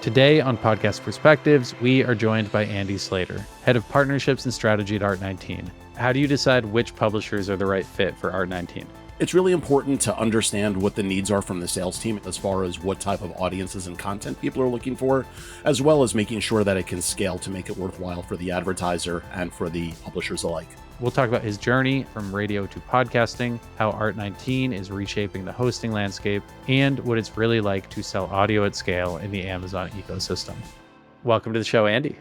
Today on Podcast Perspectives, we are joined by Andy Slater, Head of Partnerships and Strategy at ART19. How do you decide which publishers are the right fit for ART19? It's really important to understand what the needs are from the sales team as far as what type of audiences and content people are looking for, as well as making sure that it can scale to make it worthwhile for the advertiser and for the publishers alike. We'll talk about his journey from radio to podcasting, how ART19 is reshaping the hosting landscape, and what it's really like to sell audio at scale in the Amazon ecosystem. Welcome to the show, Andy.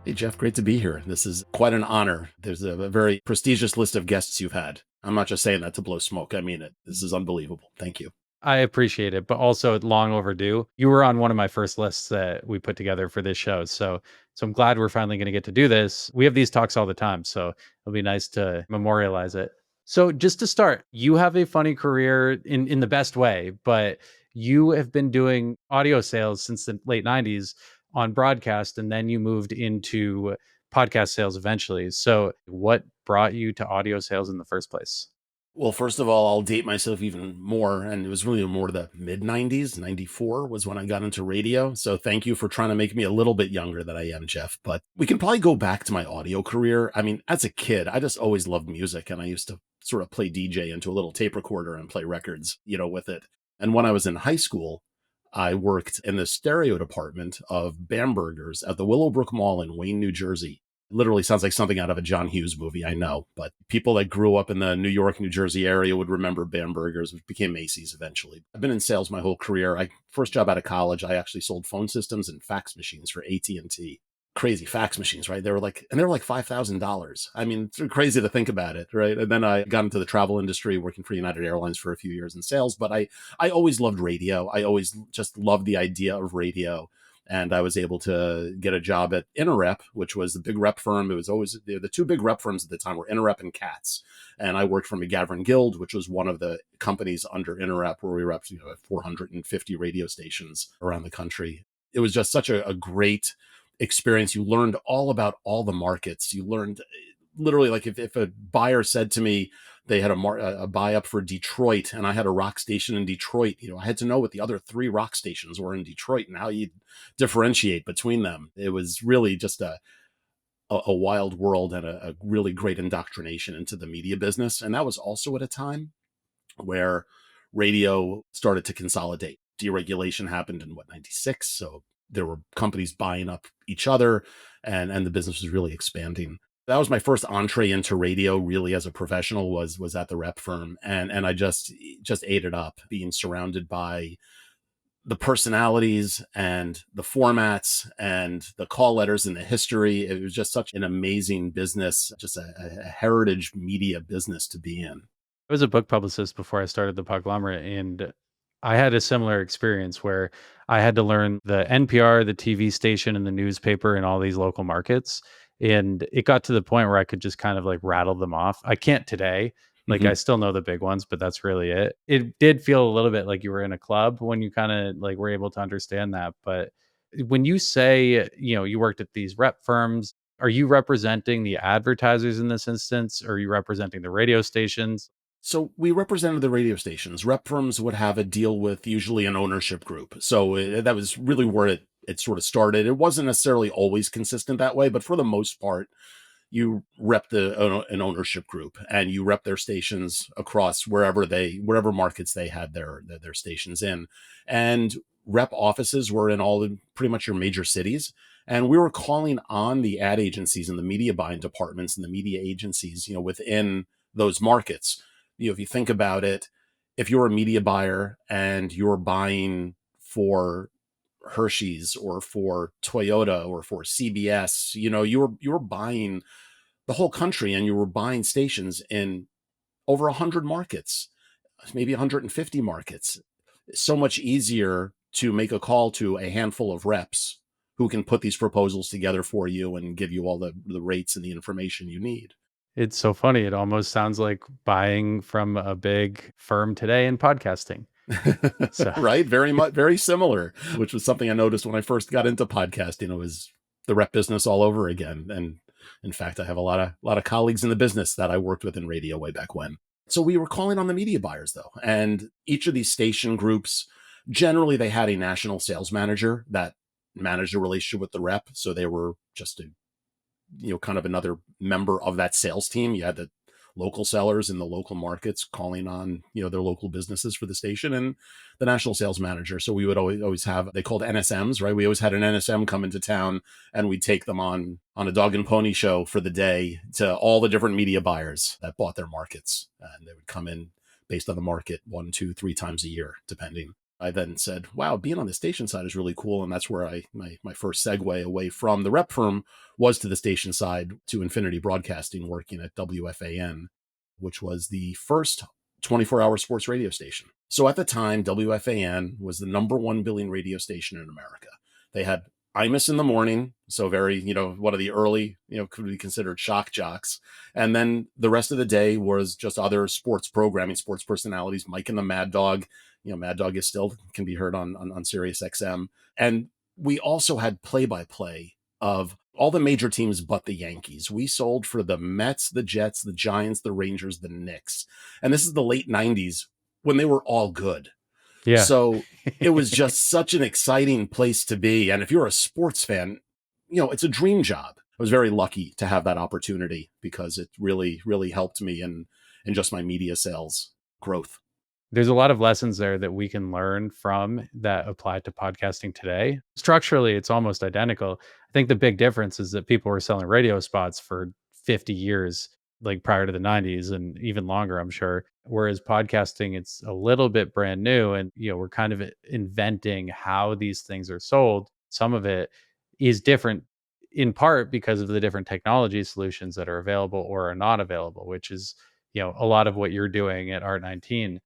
Hey, Jeff, great to be here. This is quite an honor. There's a very prestigious list of guests you've had. I'm not just saying that to blow smoke. I mean it. This is unbelievable. Thank you. I appreciate it, but also long overdue. You were on one of my first lists that we put together for this show. So I'm glad we're finally going to get to do this. We have these talks all the time, so it'll be nice to memorialize it. So just to start, you have a funny career in the best way, but you have been doing audio sales since the late 90s on broadcast, and then you moved into podcast sales eventually. So what brought you to audio sales in the first place? Well, first of all, I'll date myself even more, and it was really more the mid-90s. 94 was when I got into radio, so thank you for trying to make me a little bit younger than I am, Jeff. But we can probably go back to my audio career. I mean, as a kid, I just always loved music, and I used to sort of play DJ into a little tape recorder and play records, with it. And when I was in high school, I worked in the stereo department of Bamberger's at the Willowbrook Mall in Wayne, New Jersey. Literally sounds like something out of a John Hughes movie, I know, but people that grew up in the New York, New Jersey area would remember Bamberger's, which became Macy's eventually. I've been in sales my whole career. First job out of college, I actually sold phone systems and fax machines for AT&T. Crazy fax machines, right? They were like $5,000. I mean, it's crazy to think about it, right? And then I got into the travel industry, working for United Airlines for a few years in sales, but I always loved radio. I always just loved the idea of radio. And I was able to get a job at InterRep, which was the big rep firm. It was always the two big rep firms at the time were InterRep and Katz. And I worked for McGavran Guild, which was one of the companies under InterRep where we repped 450 radio stations around the country. It was just such a great experience. You learned all about all the markets. You learned literally, like if a buyer said to me they had a buy up for Detroit and I had a rock station in Detroit, I had to know what the other three rock stations were in Detroit and how you differentiate between them. It was really just a wild world and a really great indoctrination into the media business. And that was also at a time where radio started to consolidate. Deregulation happened in 96. So there were companies buying up each other and the business was really expanding. That was my first entree into radio really as a professional was at the rep firm. And I just ate it up, being surrounded by the personalities and the formats and the call letters and the history. It was just such an amazing business, just a heritage media business to be in. I was a book publicist before I started the Podglomerate, and I had a similar experience where I had to learn the NPR, the TV station, and the newspaper in all these local markets. And it got to the point where I could just kind of like rattle them off. I can't today. Like I still know the big ones, but that's really it. It did feel a little bit like you were in a club when you kind of like were able to understand that. But when you say, you worked at these rep firms, are you representing the advertisers in this instance? Or are you representing the radio stations? So we represented the radio stations. Rep firms would have a deal with usually an ownership group. So that was really where it sort of started. It wasn't necessarily always consistent that way, but for the most part, you rep an ownership group and you rep their stations across wherever markets they had their stations in. And rep offices were in pretty much your major cities. And we were calling on the ad agencies and the media buying departments and the media agencies, within those markets. If you think about it, if you're a media buyer and you're buying for Hershey's or for Toyota or for CBS, you were buying the whole country and you were buying stations in over 100 markets, maybe 150 markets. It's so much easier to make a call to a handful of reps who can put these proposals together for you and give you all the rates and the information you need. It's so funny. It almost sounds like buying from a big firm today in podcasting. So. Right. Very much, very similar, which was something I noticed when I first got into podcasting. It was the rep business all over again. And in fact, I have a lot of colleagues in the business that I worked with in radio way back when. So we were calling on the media buyers though. And each of these station groups, generally they had a national sales manager that manage the relationship with the rep. So they were just a, kind of another member of that sales team. You had the local sellers in the local markets calling on, their local businesses for the station, and the national sales manager. So we would always have, they called NSMs, right? We always had an NSM come into town, and we'd take them on a dog and pony show for the day to all the different media buyers that bought their markets. And they would come in based on the market 1, 2, 3 times a year, depending. I then said, wow, being on the station side is really cool. And that's where my first segue away from the rep firm was to the station side, to Infinity Broadcasting, working at WFAN, which was the first 24-hour sports radio station. So at the time, WFAN was the #1 billing radio station in America. They had Imus in the morning, so very, one of the early, could be considered shock jocks. And then the rest of the day was just other sports programming, sports personalities, Mike and the Mad Dog. Mad Dog is still, can be heard on Sirius XM. And we also had play-by-play of all the major teams but the Yankees. We sold for the Mets, the Jets, the Giants, the Rangers, the Knicks. And this is the late 90s, when they were all good. Yeah. So it was just such an exciting place to be. And if you're a sports fan, it's a dream job. I was very lucky to have that opportunity, because it really, really helped me in just my media sales growth. There's a lot of lessons there that we can learn from that apply to podcasting today. Structurally, it's almost identical. I think the big difference is that people were selling radio spots for 50 years, like prior to the 90s, and even longer, I'm sure. Whereas podcasting, it's a little bit brand new, and we're kind of inventing how these things are sold. Some of it is different in part because of the different technology solutions that are available or are not available, which is a lot of what you're doing at ART19.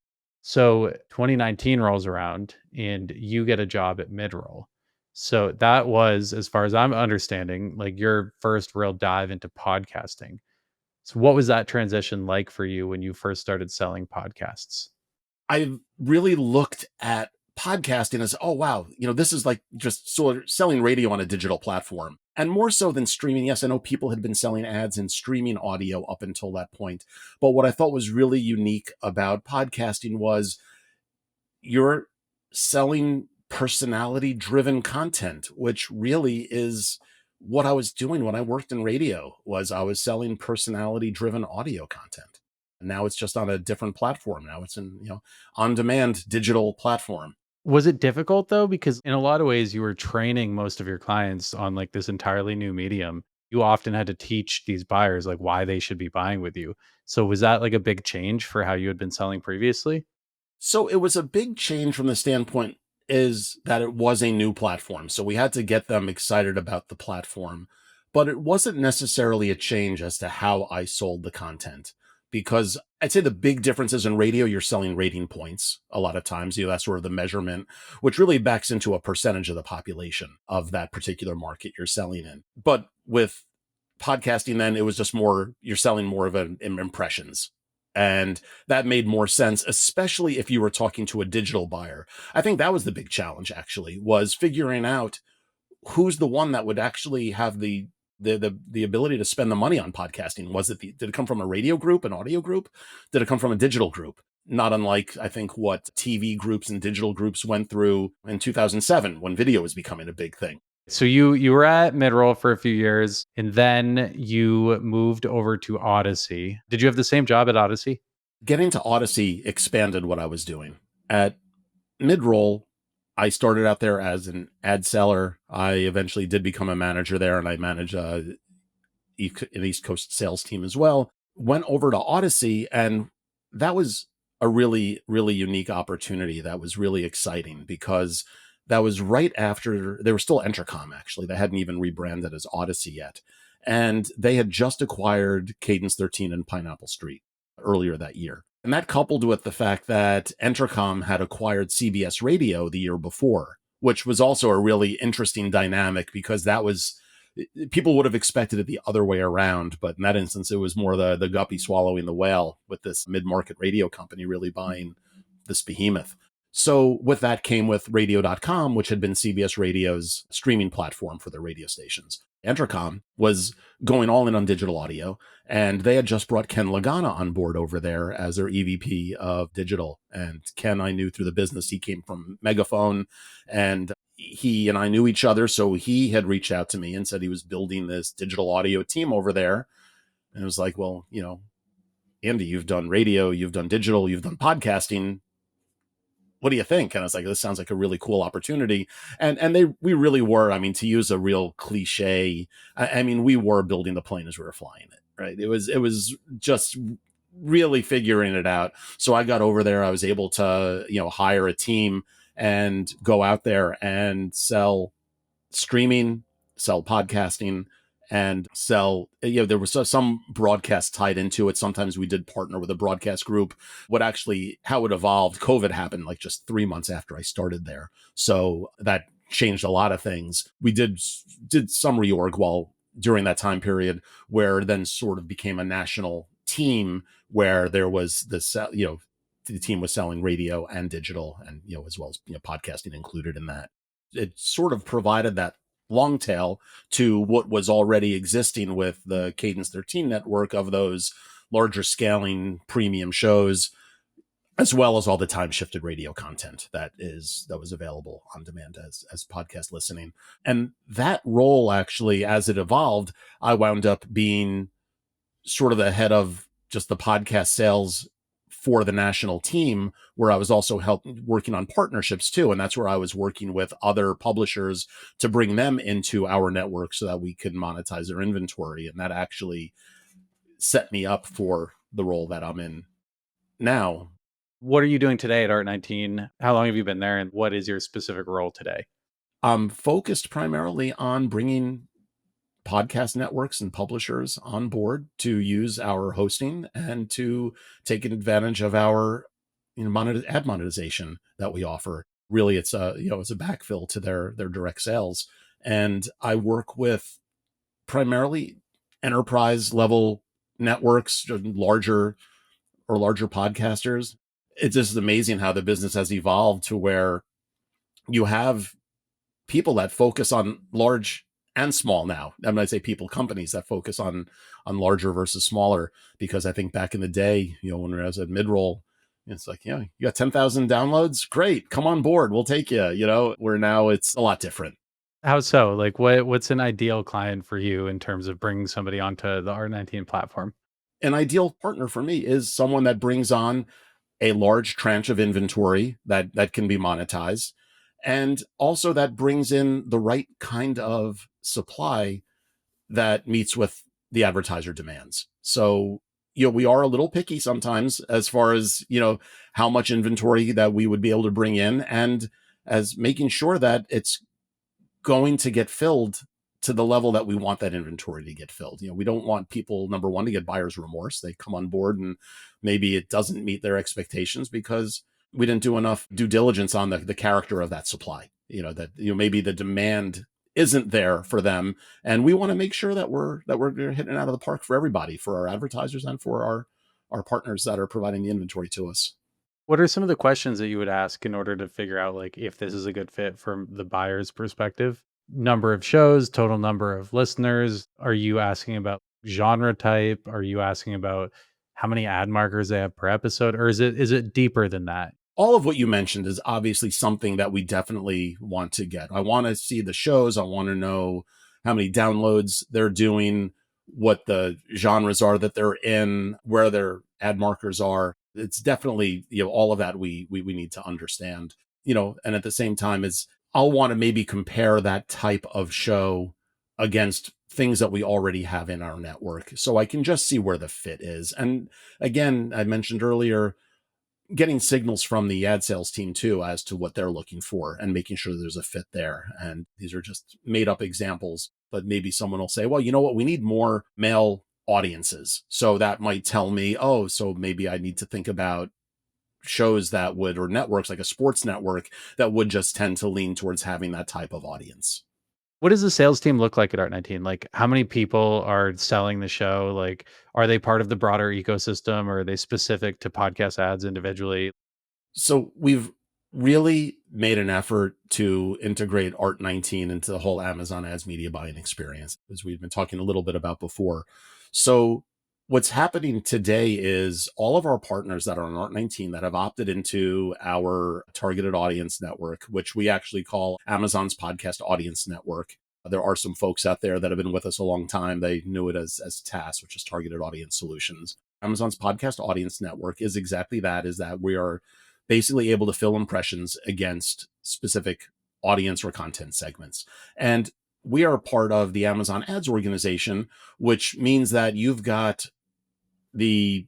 So 2019 rolls around and you get a job at Midroll. So that was, as far as I'm understanding, like your first real dive into podcasting. So what was that transition like for you when you first started selling podcasts? I really looked at podcasting as, oh, wow, this is like just sort of selling radio on a digital platform. And more so than streaming. Yes, I know people had been selling ads and streaming audio up until that point. But what I thought was really unique about podcasting was you're selling personality driven content, which really is what I was doing when I worked in radio. Was I was selling personality driven audio content. And now it's just on a different platform. Now it's in, on demand digital platform. Was it difficult though? Because in a lot of ways, you were training most of your clients on like this entirely new medium. You often had to teach these buyers like why they should be buying with you. So was that like a big change for how you had been selling previously? So it was a big change from the standpoint is that it was a new platform. So we had to get them excited about the platform, but it wasn't necessarily a change as to how I sold the content, because I'd say the big difference is in radio, you're selling rating points a lot of times. That's sort of the measurement, which really backs into a percentage of the population of that particular market you're selling in. But with podcasting, then it was just more, you're selling more of an impressions. And that made more sense, especially if you were talking to a digital buyer. I think that was the big challenge, actually, was figuring out who's the one that would actually have the ability to spend the money on podcasting. Did it come from a radio group, an audio group? Did it come from a digital group? Not unlike, I think, what TV groups and digital groups went through in 2007 when video was becoming a big thing. So you were at Midroll for a few years and then you moved over to Odyssey. Did you have the same job at Odyssey? Getting to Odyssey expanded what I was doing. At Midroll, I started out there as an ad seller. I eventually did become a manager there, and I managed an East Coast sales team as well. Went over to Odyssey, and that was a really, really unique opportunity. That was really exciting, because that was right after they were still Entercom, actually. They hadn't even rebranded as Odyssey yet. And they had just acquired Cadence 13 and Pineapple Street earlier that year. And that coupled with the fact that Entercom had acquired CBS Radio the year before, which was also a really interesting dynamic, because that was, people would have expected it the other way around. But in that instance, it was more the guppy swallowing the whale, with this mid-market radio company really buying this behemoth. So with that came with radio.com, which had been CBS Radio's streaming platform for their radio stations. Entercom was going all in on digital audio, and they had just brought Ken Lagana on board over there as their EVP of digital. And Ken, I knew through the business. He came from Megaphone, and he and I knew each other. So he had reached out to me and said he was building this digital audio team over there. And it was like, well, Andy, you've done radio, you've done digital, you've done podcasting. What do you think? And I was like, this sounds like a really cool opportunity. And we really were, I mean, to use a real cliche, I mean, we were building the plane as we were flying it, right? It was just really figuring it out. So I got over there, I was able to, hire a team and go out there and sell streaming, sell podcasting, and sell, there was some broadcast tied into it. Sometimes we did partner with a broadcast group. How it evolved, COVID happened like just 3 months after I started there. So that changed a lot of things. We did some reorg while during that time period, where then sort of became a national team where there was this, the team was selling radio and digital, and as well as podcasting included in that. It sort of provided that long tail to what was already existing with the Cadence 13 network of those larger scaling premium shows, as well as all the time shifted radio content that was available on demand as podcast listening. And that role, actually, as it evolved, I wound up being sort of the head of just the podcast sales for the national team, where I was also working on partnerships too. And that's where I was working with other publishers to bring them into our network so that we could monetize their inventory. And that actually set me up for the role that I'm in now. What are you doing today at ART19? How long have you been there, and what is your specific role today? I'm focused primarily on bringing podcast networks and publishers on board to use our hosting and to take advantage of our ad monetization that we offer. Really, it's a backfill to their direct sales. And I work with primarily enterprise level networks, larger podcasters. It's just amazing how the business has evolved to where you have people that focus on large and small now. I mean, I say people, companies that focus on larger versus smaller, because I think back in the day, when I was at mid-roll, it's like, you got 10,000 downloads. Great. Come on board. We'll take you, where now it's a lot different. How so? Like, what's an ideal client for you in terms of bringing somebody onto the ART19 platform? An ideal partner for me is someone that brings on a large tranche of inventory that can be monetized, and also that brings in the right kind of supply that meets with the advertiser demands. So, we are a little picky sometimes as far as, how much inventory that we would be able to bring in, and as making sure that it's going to get filled to the level that we want that inventory to get filled. We don't want people, number one, to get buyer's remorse. They come on board and maybe it doesn't meet their expectations because we didn't do enough due diligence on the character of that supply. That maybe the demand isn't there for them, and we want to make sure that we're hitting it out of the park for everybody, for our advertisers and for our partners that are providing the inventory to us. What are some of the questions that you would ask in order to figure out, like, if this is a good fit from the buyer's perspective? Number of shows, total number of listeners? Are you asking about genre type? Are you asking about how many ad markers they have per episode? Or is it deeper than that? All of what you mentioned is obviously something that we definitely want to get. I want to see the shows. I want to know how many downloads they're doing, what the genres are that they're in, where their ad markers are. It's definitely, all of that we need to understand, and at the same time is I'll want to maybe compare that type of show against things that we already have in our network, so I can just see where the fit is. And again, I mentioned earlier, getting signals from the ad sales team too as to what they're looking for and making sure there's a fit there. And these are just made up examples, but maybe someone will say, well, you know what, we need more male audiences. So that might tell me, oh, so maybe I need to think about shows that would, or networks like a sports network that would just tend to lean towards having that type of audience. What does the sales team look like at Art19? Like, how many people are selling the show? Like, are they part of the broader ecosystem, or are they specific to podcast ads individually? So we've really made an effort to integrate ART19 into the whole Amazon ads media buying experience, as we've been talking a little bit about before. So What's happening today is all of our partners that are on ART19 that have opted into our targeted audience network, which we actually call Amazon's podcast audience network. There are some folks out there that have been with us a long time. They knew it as TAS, which is Targeted Audience Solutions. Amazon's podcast audience network is exactly that, is that we are basically able to fill impressions against specific audience or content segments. And we are part of the Amazon Ads organization, which means that you've got the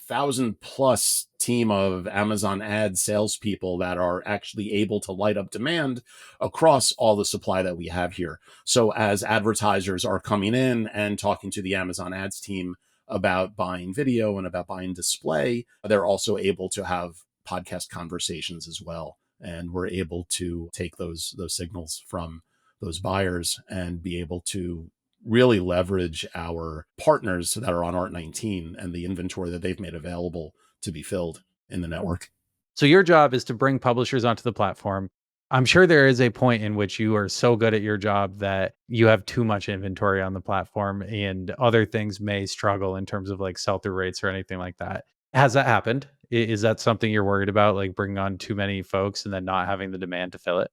1,000+ team of Amazon ad salespeople that are actually able to light up demand across all the supply that we have here. So as advertisers are coming in and talking to the Amazon ads team about buying video and about buying display, they're also able to have podcast conversations as well. And we're able to take those signals from those buyers and be able to really leverage our partners that are on ART19 and the inventory that they've made available to be filled in the network. So your job is to bring publishers onto the platform. I'm sure there is a point in which you are so good at your job that you have too much inventory on the platform and other things may struggle in terms of like sell-through rates or anything like that. Has that happened? Is that something you're worried about, like bringing on too many folks and then not having the demand to fill it?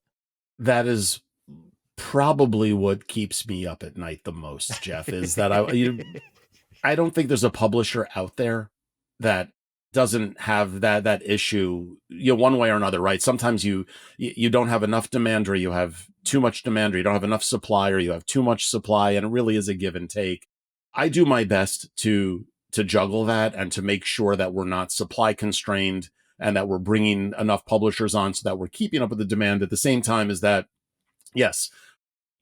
That is probably what keeps me up at night the most, Jeff, is that I don't think there's a publisher out there that doesn't have that issue, one way or another, right? Sometimes you don't have enough demand, or you have too much demand, or you don't have enough supply, or you have too much supply, and it really is a give and take. I do my best to juggle that and to make sure that we're not supply constrained and that we're bringing enough publishers on so that we're keeping up with the demand. At the same time, is that, yes,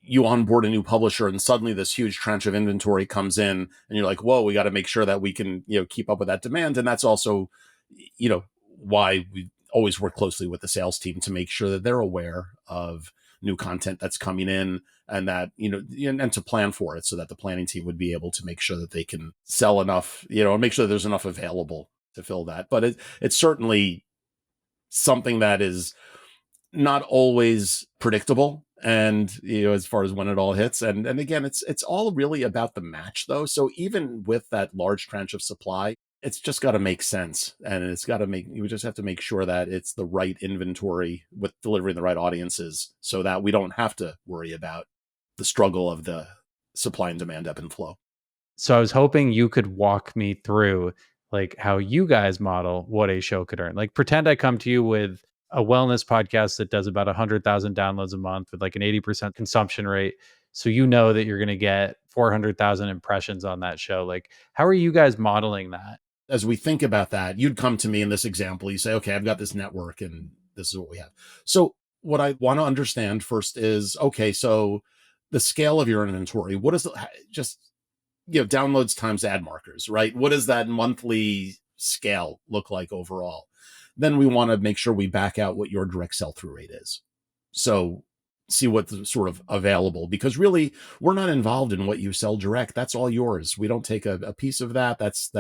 you onboard a new publisher and suddenly this huge tranche of inventory comes in and you're like, whoa, we got to make sure that we can, keep up with that demand. And that's also, why we always work closely with the sales team to make sure that they're aware of new content that's coming in, and that, and to plan for it so that the planning team would be able to make sure that they can sell enough, and make sure that there's enough available to fill that. But it's certainly something that is not always predictable, and as far as when it all hits, and again, it's all really about the match, though. So even with that large tranche of supply, it's just got to make sense, and we just have to make sure that it's the right inventory with delivering the right audiences, so that we don't have to worry about the struggle of the supply and demand ebb and flow. So I was hoping you could walk me through like how you guys model what a show could earn. Like pretend I come to you with a wellness podcast that does about 100,000 downloads a month with like an 80% consumption rate. So you know that you're going to get 400,000 impressions on that show. Like how are you guys modeling that? As we think about that, you'd come to me in this example. You say, okay, I've got this network and this is what we have. So what I want to understand first is, okay, so the scale of your inventory, what is just, downloads times ad markers, right? What does that monthly scale look like overall? Then we want to make sure we back out what your direct sell-through rate is. So see what's sort of available, because really we're not involved in what you sell direct. That's all yours. We don't take a piece of that. That's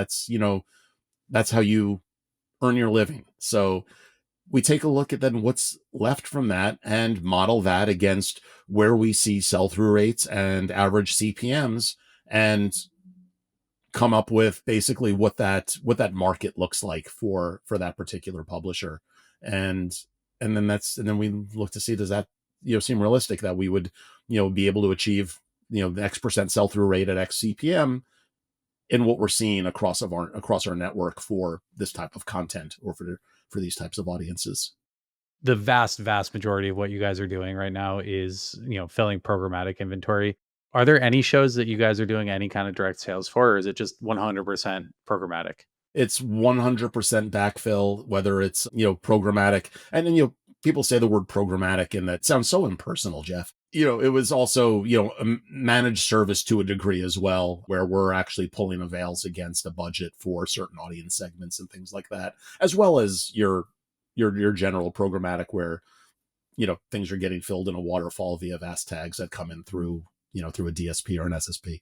how you earn your living. So we take a look at then what's left from that and model that against where we see sell-through rates and average CPMs, and come up with basically what that market looks like for that particular publisher. And then we look to see, does that seem realistic that we would be able to achieve the X% sell-through rate at X CPM in what we're seeing across our network for this type of content, or for these types of audiences. The vast majority of what you guys are doing right now is, filling programmatic inventory. Are there any shows that you guys are doing any kind of direct sales for, or is it just 100% programmatic? It's 100% backfill, whether it's programmatic. And then people say the word programmatic and that sounds so impersonal, Jeff. It was also a managed service to a degree as well, where we're actually pulling avails against a budget for certain audience segments and things like that, as well as your general programmatic, where things are getting filled in a waterfall via vast tags that come in through through a DSP or an SSP.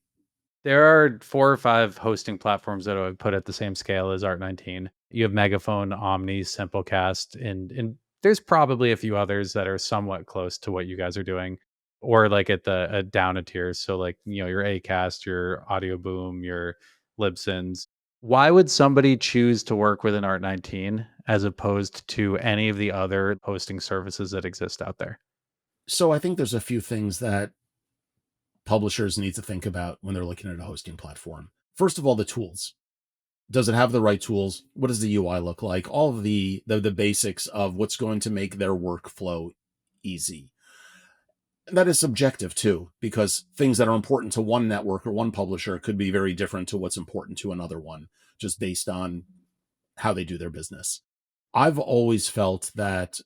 There are 4 or 5 hosting platforms that I would put at the same scale as ART19. You have Megaphone, Omni, Simplecast, and there's probably a few others that are somewhat close to what you guys are doing, or like at the down a tier. So like, your Acast, your Audio Boom, your Libsyns. Why would somebody choose to work with an Art19 as opposed to any of the other hosting services that exist out there? So I think there's a few things that publishers need to think about when they're looking at a hosting platform. First of all, the tools. Does it have the right tools? What does the UI look like? All of the basics of what's going to make their workflow easy. And that is subjective too, because things that are important to one network or one publisher could be very different to what's important to another one, just based on how they do their business. I've always felt that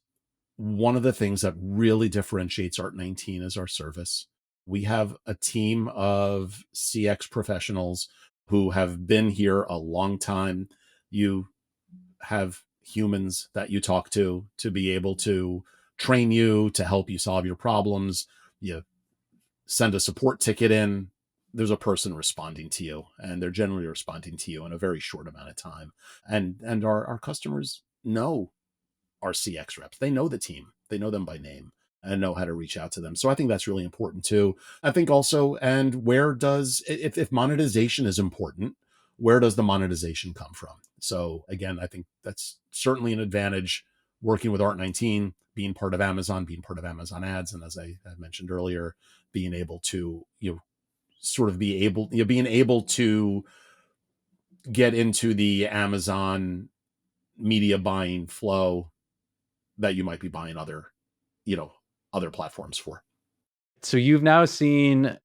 one of the things that really differentiates Art19 is our service. We have a team of CX professionals who have been here a long time. You have humans that you talk to be able to train you, to help you solve your problems. You send a support ticket in, there's a person responding to you, and they're generally responding to you in a very short amount of time. And our customers know our CX reps. They know the team. They know them by name and know how to reach out to them. So I think that's really important too. I think also, and where does, if monetization is important, where does the monetization come from? So again, I think that's certainly an advantage working with Art19, being part of Amazon, being part of Amazon ads. And as I mentioned earlier, being able to, sort of be able, being able to get into the Amazon media buying flow that you might be buying you know, other platforms for. So you've now seen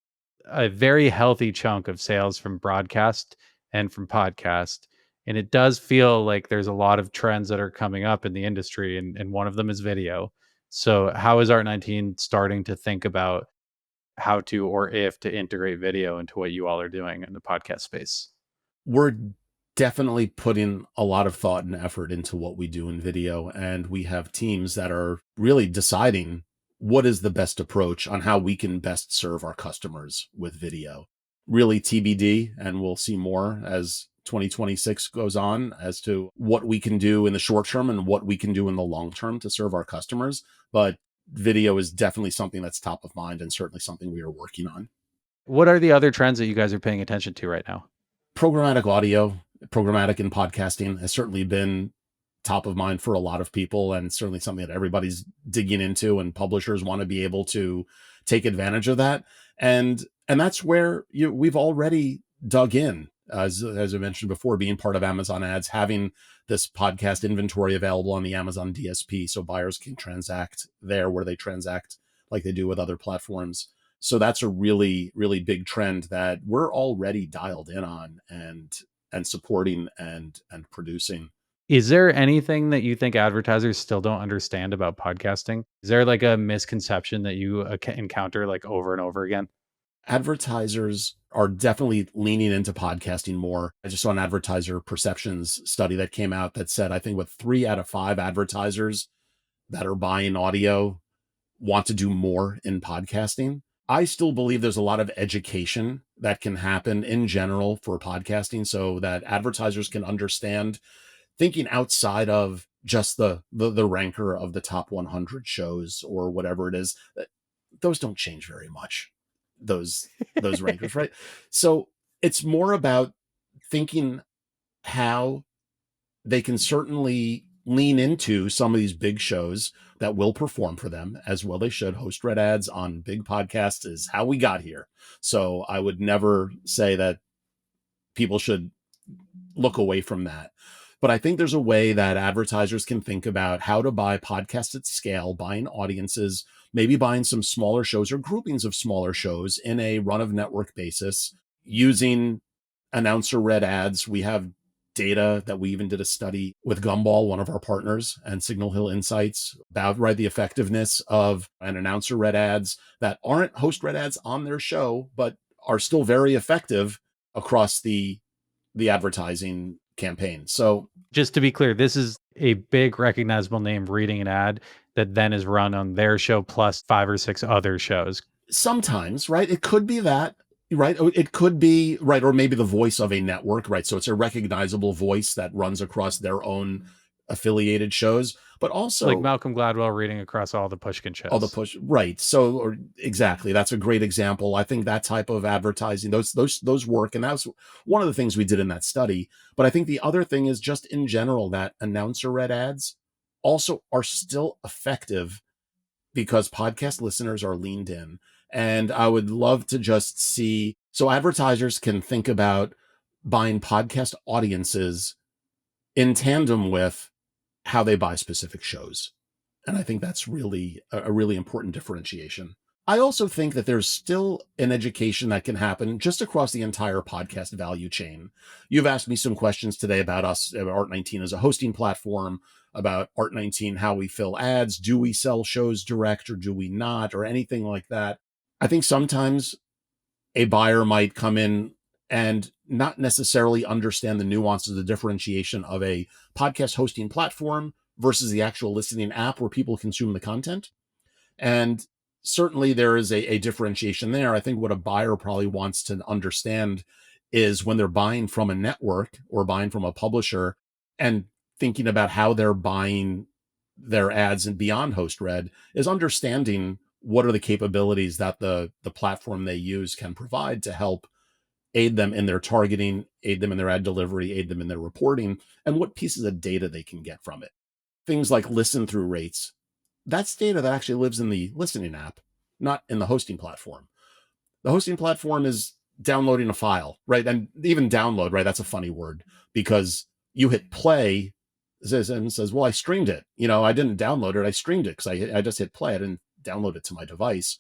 a very healthy chunk of sales from broadcast and from podcast. And it does feel like there's a lot of trends that are coming up in the industry, and one of them is video. So, how is Art19 starting to think about how to, or if to, integrate video into what you all are doing in the podcast space? We're definitely putting a lot of thought and effort into what we do in video. And we have teams that are really deciding what is the best approach on how we can best serve our customers with video. Really TBD, and we'll see more as 2026 goes on as to what we can do in the short term and what we can do in the long term to serve our customers. But video is definitely something that's top of mind and certainly something we are working on. What are the other trends that you guys are paying attention to right now? Programmatic audio, programmatic in podcasting has certainly been top of mind for a lot of people, and certainly something that everybody's digging into, and publishers want to be able to take advantage of that. And that's where we've already dug in, as I mentioned before, being part of Amazon ads, having this podcast inventory available on the Amazon DSP so buyers can transact there where they transact like they do with other platforms. So that's a really, really big trend that we're already dialed in on and supporting and producing. Is there anything that you think advertisers still don't understand about podcasting? Is there like a misconception that you encounter like over and over again? Advertisers are definitely leaning into podcasting more. I just saw an advertiser perceptions study that came out that said, I think with 3 out of 5 advertisers that are buying audio want to do more in podcasting. I still believe there's a lot of education that can happen in general for podcasting so that advertisers can understand thinking outside of just the ranker of the top 100 shows or whatever it is. Those don't change very much. Those rankers, right? So it's more about thinking how they can certainly lean into some of these big shows that will perform for them, as well they should. Host read ads on big podcasts is how we got here. So I would never say that people should look away from that. But I think there's a way that advertisers can think about how to buy podcasts at scale, buying audiences, maybe buying some smaller shows or groupings of smaller shows in a run of network basis using announcer read ads. We have data that we even did a study with Gumball, one of our partners, and Signal Hill Insights about the effectiveness of an announcer read ads that aren't host read ads on their show, but are still very effective across the advertising campaign. So Just to be clear, this is a big recognizable name reading an ad that then is run on their show plus 5 or 6 other shows. sometimes, right, it could be that, right? It could be, right, or maybe the voice of a network, right? So it's a recognizable voice that runs across their own affiliated shows, but Like also Malcolm Gladwell reading across all the Pushkin all the shows. push, right? So, or exactly, that's a great example. I think that type of advertising, those work, and that's one of the things we did in that study. But I think the other thing is just in general that announcer read ads also are still effective because podcast listeners are leaned in. And I would love to just see, so advertisers can think about buying podcast audiences in tandem with how they buy specific shows. And I think that's really a really important differentiation. I also think that there's still an education that can happen just across the entire podcast value chain. You've asked me some questions today about us, about ART19 as a hosting platform, about ART19, how we fill ads. Do we sell shows direct or do we not, or anything like that? I think sometimes a buyer might come in and not necessarily understand the nuances, the differentiation of a podcast hosting platform versus the actual listening app where people consume the content. And certainly there is a differentiation there. I think what a buyer probably wants to understand is when they're buying from a network or buying from a publisher and thinking about how they're buying their ads and beyond host read, is understanding what are the capabilities that the platform they use can provide to help aid them in their targeting, aid them in their ad delivery, aid them in their reporting, and what pieces of data they can get from it. Things like listen through rates. That's data that actually lives in the listening app, not in the hosting platform. The hosting platform is downloading a file, right? And even download, right? That's a funny word because you hit play and says, well, I streamed it. I didn't download it. I streamed it because I just hit play. I didn't download it to my device.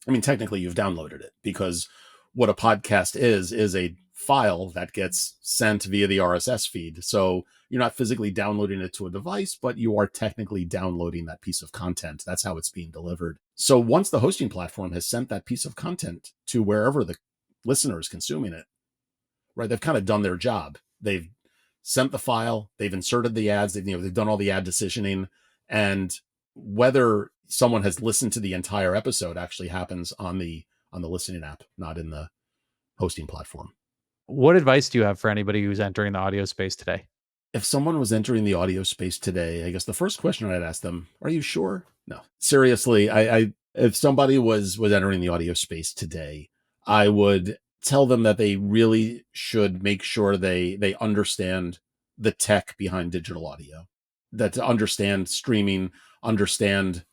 I mean, technically you've downloaded it because what a podcast is a file that gets sent via the RSS feed. So you're not physically downloading it to a device, but you are technically downloading that piece of content. That's how it's being delivered. So once the hosting platform has sent that piece of content to wherever the listener is consuming it, right, they've kind of done their job. They've sent the file, they've inserted the ads, they've done all the ad decisioning, and whether someone has listened to the entire episode actually happens on the listening app, not in the hosting platform. What advice do you have for anybody who's entering the audio space today? If someone was entering the audio space today, I guess the first question I'd ask them, are you sure? No, seriously, I if somebody was entering the audio space today, I would tell them that they really should make sure they understand the tech behind digital audio, that to understand streaming, understand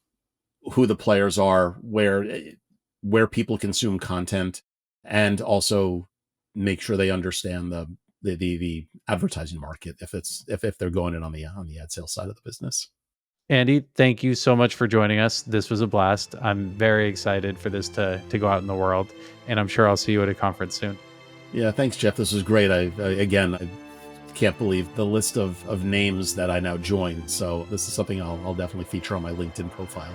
who the players are, where people consume content, and also make sure they understand the advertising market if they're going in on the ad sales side of the business. Andy, thank you so much for joining us. This was a blast. I'm very excited for this to go out in the world, and I'm sure I'll see you at a conference soon. Yeah, thanks, Jeff. This was great. I can't believe the list of names that I now joined. So this is something I'll definitely feature on my LinkedIn profile.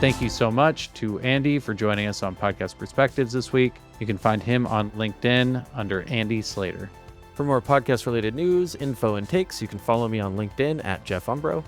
Thank you so much to Andy for joining us on Podcast Perspectives this week. You can find him on LinkedIn under Andy Slater. For more podcast-related news, info, and takes, you can follow me on LinkedIn at Jeff Umbro.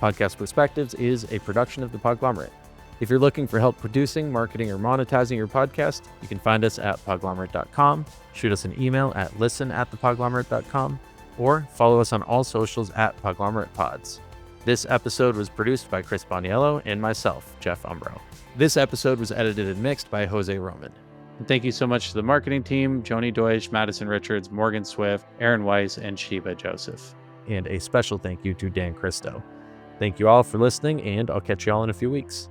Podcast Perspectives is a production of the Podglomerate. If you're looking for help producing, marketing, or monetizing your podcast, you can find us at podglomerate.com, shoot us an email at listen@thepodglomerate.com, or follow us on all socials at PodglomeratepOds. This episode was produced by Chris Boniello and myself, Jeff Umbro. This episode was edited and mixed by Jose Roman. And thank you so much to the marketing team, Joni Deutsch, Madison Richards, Morgan Swift, Aaron Weiss, and Sheba Joseph. And a special thank you to Dan Christo. Thank you all for listening, and I'll catch you all in a few weeks.